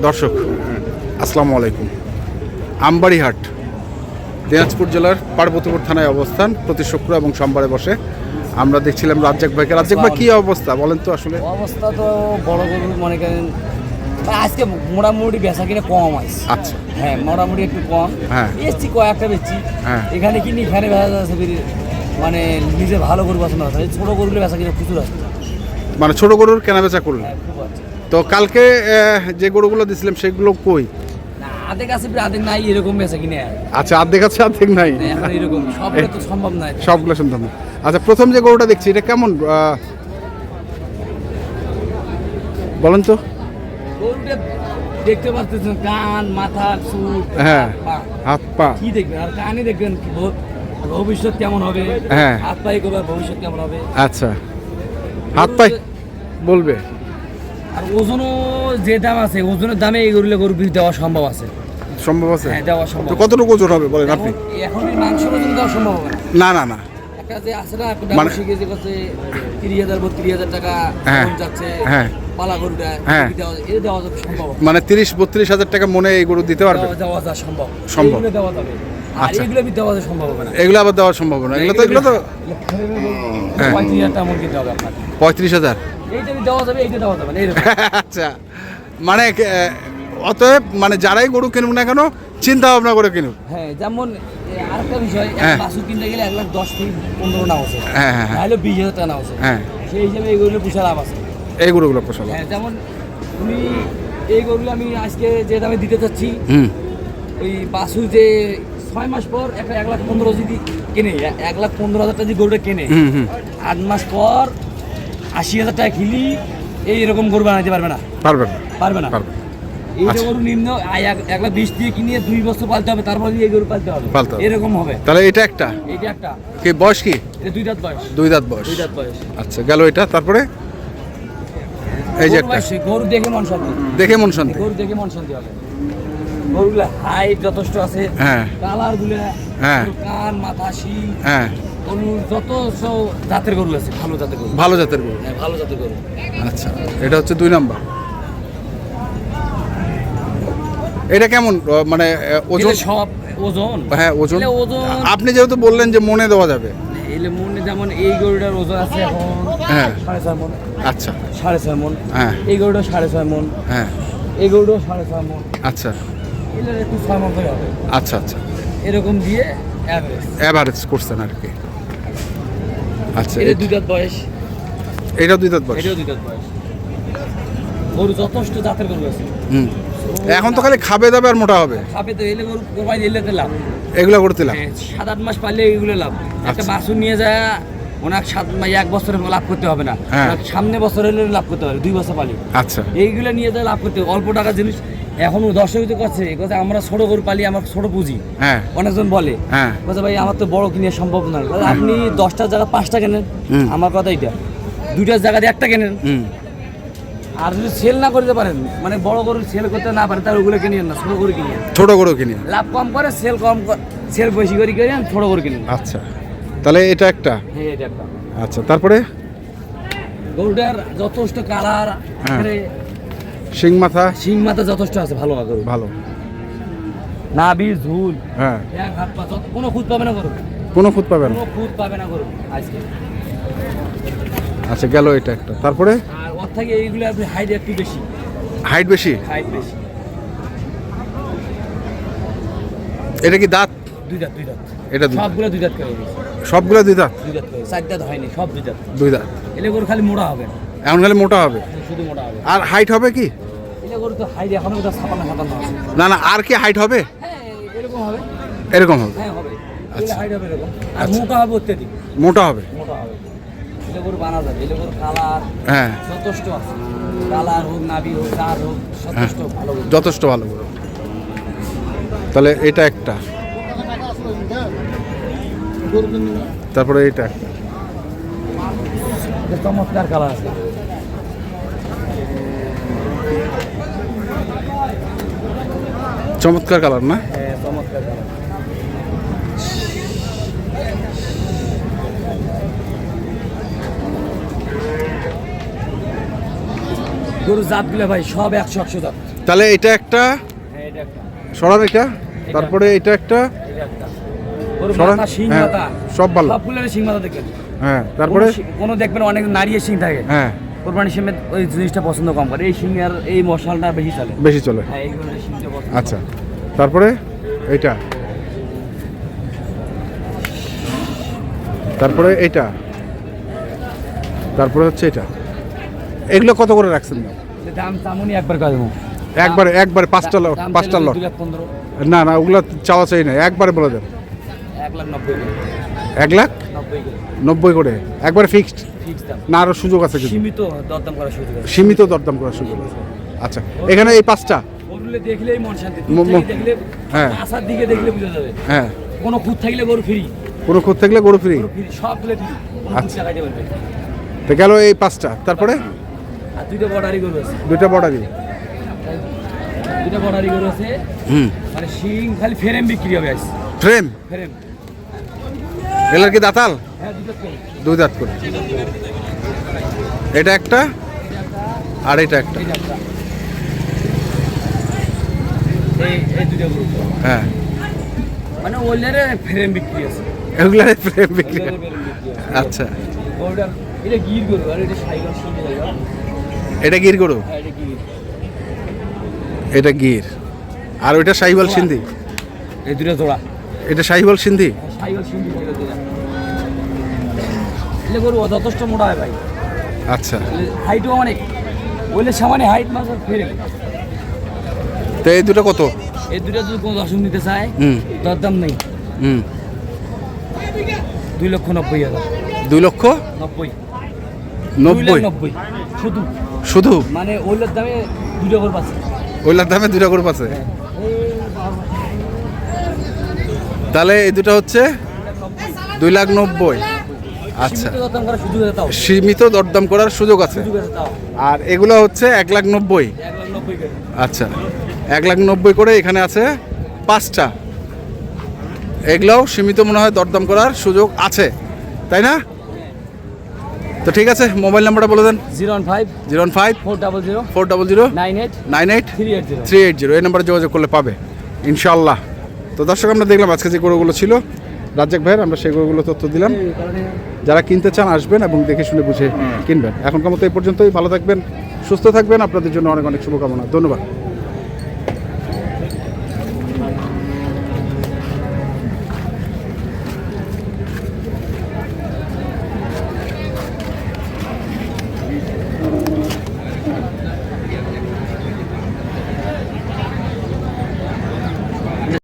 দর্শক আসসালামু আলাইকুম। আমবাড়ি হাট দিনাজপুর জেলার পার্বতীপুর থানায় অবস্থান। প্রতি শুক্র এবং সোমবারে বসে। আমরা দেখছিলাম রাজ্জাক ভাইকে। রাজ্জাক ভাই কী অবস্থা বলেন তো? আসলে অবস্থা তো বড় গরু মনে করেন আজকে মোটামুটি বেচা কিনে কম আছে। আচ্ছা, হ্যাঁ মোটামুটি একটু কম। হ্যাঁ এসছি কয়েকটা বেচছি। হ্যাঁ এখানে কিনি এখানে বেচা যাচ্ছে মানে নিজে ভালো গরু পছন্দ আছে, ছোটো গরুগুলো বেচা কিনে প্রচুর আছে। মানে ছোট গরুর কেনা বেচা করলেন? হ্যাঁ, খুব আছে। তো কালকে যে গরুগুলো দিছিলাম সেগুলো কই? না আধেক আছে আধেক নাই, এরকম বেচা কিনে। আচ্ছা, অর্ধেক আছে অর্ধেক নাই। এখন এরকম সবগুলো তো সম্ভব নয়। সবগুলো শুনতাম না। আচ্ছা, প্রথম যে গরুটা দেখছি এটা কেমন বলেন তো? গরুটা দেখতে পাচ্ছেন কান মাথা চুল, হ্যাঁ হাত পা কি দেখবেন আর কানে দেখবেন ভবিষ্যৎ কেমন হবে। হ্যাঁ হাত পায়ে করবে ভবিষ্যৎ কেমন হবে। আচ্ছা, হাত পাই বলবে। আর ওজনও যে দাম আছে ওজনের দামে এই গরু বীজ দেওয়া সম্ভব আছে। সম্ভব আছে? হ্যাঁ দেওয়া সম্ভব। তো কতটুকু ওজন হবে বলেন আপনি? এখন এই মাংসের ওজন দেওয়া সম্ভব হবে না না না, একটা যে আছে না মানে শিখেছে কাছে 30,000 32,000 টাকা যাচ্ছে। হ্যাঁ পালা গরুটা হ্যাঁ এটা দেওয়া সম্ভব। মানে 30-32 হাজার টাকা মনে এই গরু দিতে পারবে? দেওয়া যা সম্ভব সম্ভব দেওয়া যাবে। আর এগুলো দেওয়া সম্ভব হবে না। এগুলো আবার দেওয়া সম্ভব না। এগুলো তো 35,000 টাকা মুরগি দেওয়া আপনার 35,000। এইটা দেওয়া যাবে, এইটা দেওয়া যাবে না এরকম। আচ্ছা, মানে অতএব মানে যারাই গরু কিনুক না কেন চিন্তা ভাবনা করে কিনুক। হ্যাঁ যেমন আরেকটা বিষয়, বাছুর কিনতে গেলে 1,10-15 না আছে। হ্যাঁ হ্যাঁ তাহলে 20,000 টাকা না আছে। হ্যাঁ সেই হিসাবে এই গরুগুলো পুষা লাভ আছে। এই গরুগুলো পোষাল। হ্যাঁ যেমন তুমি এই গরুগুলো আমি আজকে যে দামে দিতে চাচ্ছি, ওই বাছুর যে 6 মাস পর একটা 1,15,000 যদি কেনে, 1,15,000 টাকা যদি গরুটা কেনে, 8 মাস পর 80,000 টাকা কিলি এইরকম গরু বানাইতে পারবে না। পারবে না, পারবে না। এইটা গরু নিম্ন 1,20,000 দিয়ে কিনে 2 বছর পালতে হবে, তারপরে এই গরু পালতে হবে, এরকম হবে। তাহলে এটা একটা কি বয়স? কি এটা 2 দাঁত বয়স। 2 দাঁত বয়স। 2 দাঁত বয়স। আচ্ছা গেল এটা। তারপরে এই যে একটা গরু দেখে মন শান্তি। দেখে মন শান্তি। গরু দেখে মন শান্তি হবে। গরুগুলা হাইট যথেষ্ট আছে। হ্যাঁ কালার গুলো, হ্যাঁ কান মাথা শিং, হ্যাঁ যত সব জাতের গরু আছে, ভালো জাতের গরু। ভালো জাতের গরু। হ্যাঁ ভালো জাতের গরু। আচ্ছা, এটা হচ্ছে 2 নাম্বার। এটা কেমন মানে ওজন? সব ওজন? হ্যাঁ ওজন। ওজন আপনি যেহেতু বললেন যে মনে দেওয়া যাবে, এলে মনে যেমন এই গরুটার ওজন আছে এখন 6.5 মণ। আচ্ছা 6.5 মণ। হ্যাঁ এই গরুটা 6.5 মণ। হ্যাঁ এই গরুটা 6.5 মণ। আচ্ছা এটার একটু 6 মণ করে হবে। আচ্ছা আচ্ছা, এরকম দিয়ে এভারেজ করছেন আর কি। আচ্ছা, এটা 2 দাঁত বয়স। এটাও 2 দাঁত বয়স। এটাও 2 দাঁত বয়স। গরু যথেষ্ট জাতের গরু আছে। এখন তো খালি খাবে দাবে আর মোটা হবে। খাবে তো এলে গরু কোরবানি দিলে তো লাভ। এগুলো করতে লাভ। 7-8 মাস পারলে এগুলো লাভ। একটা বাছুর নিয়ে যায় ওনাকে 1 বছরে লাভ করতে হবে না, সামনে বছর হলে লাভ করতে হবে, 2 বছর পালি। আচ্ছা, এইগুলো নিয়ে যায় লাভ করতে হবে। অল্প টাকা জিনিস এখন দর্শক করছে আমরা ছোট গরু পালি, আমার ছোট পুঁজি। হ্যাঁ অনেকজন বলে ভাই আমার তো বড় কিনে সম্ভব নয়। আপনি 10টার জায়গা 5টা কেনেন, আমার কথা এটা 2টার জায়গাতে 1টা কেনেন। আর যদি সেল না করতে পারেন, মানে বড় গরু সেল করতে না পারেন, তাহলে ওগুলো কিনে না, ছোট গরু কিনে। ছোট গরু কিনে লাভ কম করে সেল কম, সেল বেশি করে কিনেন, ছোট গরু কিনেন। আচ্ছা, তাহলে এটা একটা। হ্যাঁ এটা একটা। আচ্ছা, তারপরে গরুটার যথেষ্ট কালার, শিং মাথা যথেষ্ট আছে, ভালো গরু, ভালো নাভি ঝুল। হ্যাঁ এক হাত পা কোনো খুঁত পাবে না গরু, কোনো খুঁত পাবে না, কোনো খুঁত পাবে না গরু আজকে। আচ্ছা গেল এটা একটা। তারপরে আর ওর থেকে এইগুলো আপনি হাইট একটু বেশি। হাইট বেশি? হাইট বেশি। এটা কি দাঁত? 2 দাঁত। 2 দাঁত। এটা সবগুলো 2 দাঁত করে দিয়েছে। সবগুলো 2 দাঁত? 2 দাঁত করে, 4 দাঁত হয়নি, সব 2 দাঁত। 2 দাঁত। এলে গরু খালি মোটা হবে। এখন খালি মোটা হবে, শুধু মোটা হবে। আর হাইট হবে কি? এলে গরু তো হাইট এখনো তো 56 আছে। না না, আর কি হাইট হবে? হ্যাঁ এরকম হবে। এরকম হবে? হ্যাঁ হবে। আচ্ছা, হাইট হবে এরকম। আর মোটা হবে অত্যাধিক। মোটা হবে। মোটা হবে। এলে গরু বানা যাবে। এলে গরু কালার যথেষ্ট আছে। কালার হোক, নাভি হোক, দাঁত হোক, যথেষ্ট ভালো, যথেষ্ট ভালো গরু। তাহলে এটা একটা। তারপরে এটা একটা। চমৎকার কালার আছে। চমৎকার কালার না? হ্যাঁ চমৎকার কালার। গরু জাতগুলো ভাই সব 100 জাত। তাহলে এটা একটা হ্যাঁ এটা একটা, সরান এটা, তারপরে এটা একটা এটা একটা। ওর সরান। মাথা শিং হ্যাঁ, মাথা সব ভালো। সবগুলোর শিং মাথা দেখবেন। হ্যাঁ, তারপরে কোনো দেখবেন অনেক নারীর শিং থাকে, হ্যাঁ কোরবানি সিমের ওই জিনিসটা পছন্দ কম করে, এই শিং আর এই মশলাটা বেশি চলে। বেশি চলে। হ্যাঁ এইগুলো শিংটা পছন্দ। আচ্ছা, তারপরে এইটা, তারপরে এইটা, তারপরে হচ্ছে এটা। এগুলো কত করে রাখছেন দাম? করে দাম তেমনই একবার করে দেবো। একবারে একবারে পাঁচটা লট, দাম পাঁচটা চাইলে লট? 2,15,000, না না, ওগুলো চাওয়া চাই না, একবারে বলে দেন। 1,90,000 1,90,000 করে একবারে ফিক্সড, ফিক্স দাম। না আরো সুযোগ আছে কিছু? সীমিত দরদাম করার সুযোগ আছে। সীমিত দরদাম করার সুযোগ আছে। আচ্ছা, এখানে এই পাঁচটা, গরুলে দেখলেই মন শান্তি, ম- ম- দেখলে হ্যাঁ। আসার দিকে দেখলে বুঝা যাবে। হ্যাঁ, কোনো খুঁত থাকলে গরু ফ্রি, কোনো খোঁজ থাকলে গরু ফ্রি। ফ্রি সবগুলো ফ্রি, আচ্ছা। টাকাইতে পারবে। তো গেল এই পাঁচটা, তারপরে আর দুইটা বর্ডারি গরু আছে, দুইটা বর্ডারি। দুইটা বর্ডারি গরু আছে, হুম, মানে শিং খালি ফ্রেম বিক্রি হবে আজ, ফ্রেম। ফ্রেম। এগুলোর কি দাঁতাল? হ্যাঁ দুটো ফ্রেম। দুই দাঁত করে। এটা একটা আর এটা একটা। এই যাত্রা, এই দুটো গরু হ্যাঁ, মানে ওইলারে ফ্রেম বিক্রি আছে, এগুলার ফ্রেম বিক্রি। ওইলারে frame বিক্রি আছে। আচ্ছা, গরুটার এটা গির গরু আর এটা সাইকেল শিঙে জায়গা। এটা গির গরু, হ্যাঁ এটা গির, এটা গির, আর ওইটা শাহিওয়াল সিন্ধি। এই দুটো জোড়া এটা শাহিওয়াল সিন্ধি। সাইকেল শিঙে জায়গা দুটো। এলে গরু যথেষ্ট মোটা হয় ভাই, আচ্ছা, হাইটও অনেক, ওইলে সামান্য হাইট মাছ ফ্রেম। তো এই দুটো কত? এই দুটো যদি কোনো দর্শন নিতে চায়, হুম দরদাম নেই, হুম, 2,90,000। 2,90,000 2,90,000 শুধু, শুধু? মানে ওইলার দামে দুটো গরু পাচ্ছে। ওইলার দামে দুটো গরু আছে? তাহলে এই দুটো হচ্ছে 2,90,000। আচ্ছা, সীমিত দরদাম করার সুযোগ আছে তাও, সীমিত দরদাম করার সুযোগ আছে। সুযোগ আছে তাও। আর এগুলো হচ্ছে 1,90,000। 1,90,000 করে। আচ্ছা, 1,90,000 করে এখানে আছে পাঁচটা। এগুলোও সীমিত মনে হয় দরদাম করার সুযোগ আছে, তাই না? তো ঠিক আছে, মোবাইল নাম্বারটা বলে দেন। 015 015 400 400 98 98 380। 380, এই নাম্বারে যোগাযোগ করলে পাবে ইনশাআল্লাহ। তো দর্শক, আমরা দেখলাম আজকে যে গরুগুলো ছিল রাজ্জাক ভাইয়ের, আমরা সেই গরুগুলো তথ্য দিলাম। যারা কিনতে চান আসবেন এবং দেখে শুনে বুঝে কিনবেন। এখনকার মতো এই পর্যন্তই। ভালো থাকবেন, সুস্থ থাকবেন, আপনাদের জন্য অনেক অনেক শুভকামনা। ধন্যবাদ।